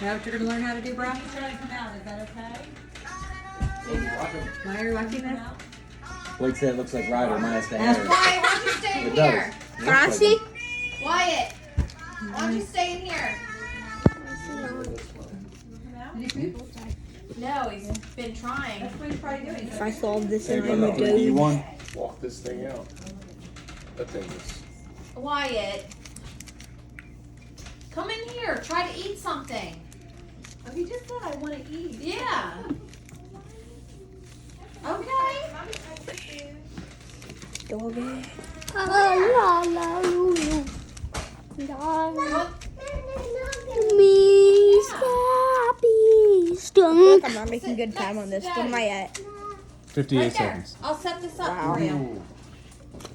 that what you're going to learn how to do, bro? He's trying to come out. Is that okay? Why are you watching this? Blake said it looks like Ryder minus the hair. Wyatt, why don't you stay in It here? does. Can I see? Wyatt, why don't you stay in here? No, he's been trying. That's what he's probably doing. If I solve this Hey, and I'm a brother, you doge. won. Walk this thing out. That thing is. Wyatt, come in here. Try to eat something. Oh, he just said I want to eat. Yeah. Okay. Doggy. I'm not making good time on this. What am I at? 58 Right there. seconds. I'll set this up Wow. for you.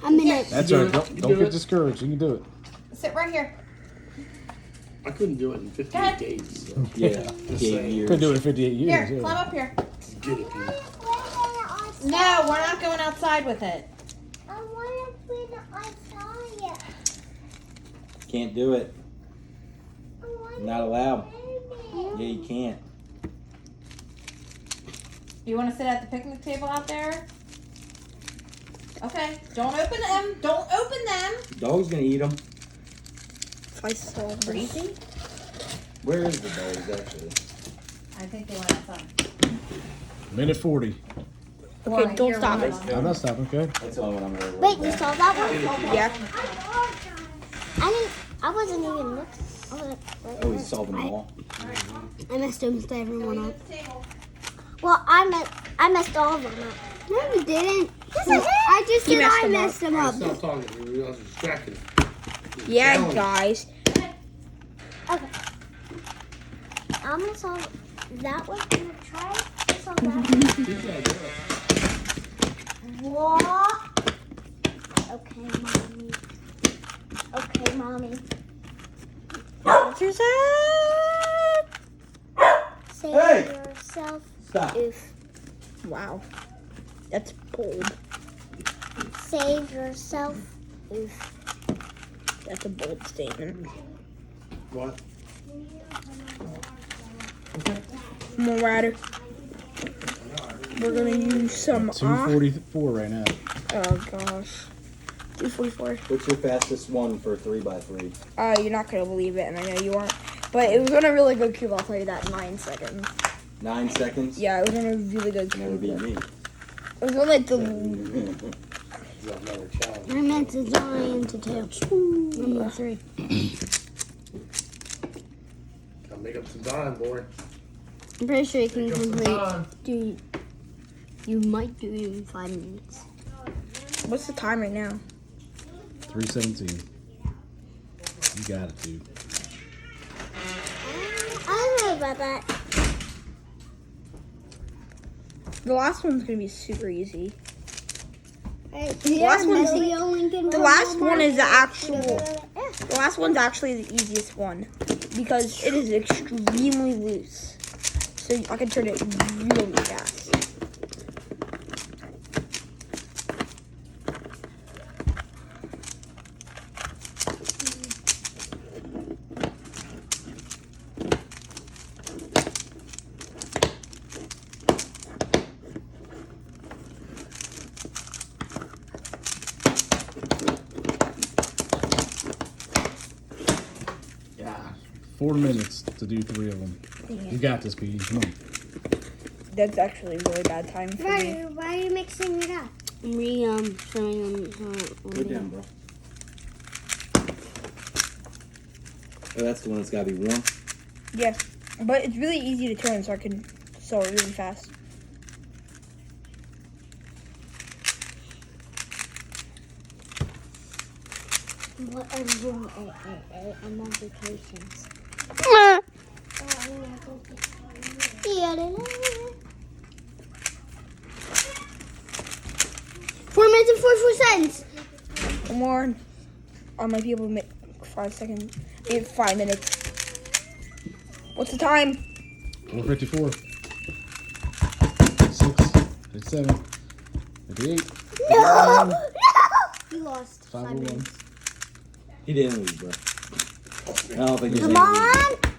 I'm in it. That's You all do right. it. You Don't do get it. discouraged. You can do it. Sit right here. I couldn't do it in 58 Go ahead. days. So. Yeah, Just 8 saying. years. Could do it in 58 years. Here, yeah. climb up here. Get it, Peter. No, we're not going outside with it. I want to put it outside. Can't do it. I want Not allowed. to Yeah, you can't. You want to sit at the picnic table out there? Okay. Don't open them. Don't open them. Dog's gonna eat them. If I solve this. Crazy. Where is the dogs actually? I think they went outside. Minute 40. Okay, don't stop it. I'm not stopping, okay? That's the only one I'm gonna Wait, you saw that one? Yeah. I wasn't even looking. I was like, Oh, he's solving them all. I messed almost everyone up. Well, I messed all of them up. No, you didn't. Yes, I did. I just You said messed I them up. messed them up. Stop talking. You realize you're distracted. Yeah, Challenge. guys. Okay. I'm gonna solve that one. I'm gonna try to solve that one. What? Okay, mommy. Okay, mommy. Answers that. Save Hey! yourself. Stop. If Wow. That's bold. save yourself. If That's a bold statement. What? Come on, Ryder. We're gonna use some. 244 right now. Oh gosh. 244. What's your fastest one for 3x3? You're not gonna believe it, and I know you aren't. But it was on a really good cube. I'll tell you that in 9 seconds. 9 seconds? Yeah, it was on a really good Never cube. beat me. It was on like the. Is that another challenge? I meant to die into 2. Number 3. Gotta make up some time, boy. I'm pretty sure you can Make up some complete. time. Dude, you might do it in 5 minutes. What's the time right now? 317. You got it, dude. I don't know about that. The last one's gonna be super easy. The last one's The last one is the actual. The last one's actually the easiest one because it is extremely loose. So I can turn it really fast. Yeah. 4 minutes to do 3 of them. You got this, Petey. Come on. That's actually a really bad time for me. Why are you mixing it up? I'm showing them. Go down, bro. Oh, that's the one that's gotta be warm. Yeah, but it's really easy to turn, so I can sew it really fast. I'm on vacations. 4 minutes and 44 seconds. One more. I might be able to make 5 seconds. 5 minutes. What's the time? 454. 56. 57. 58. No! No! You lost 5 501. minutes. He didn't lose, bro. I don't think there's Come any reason. on!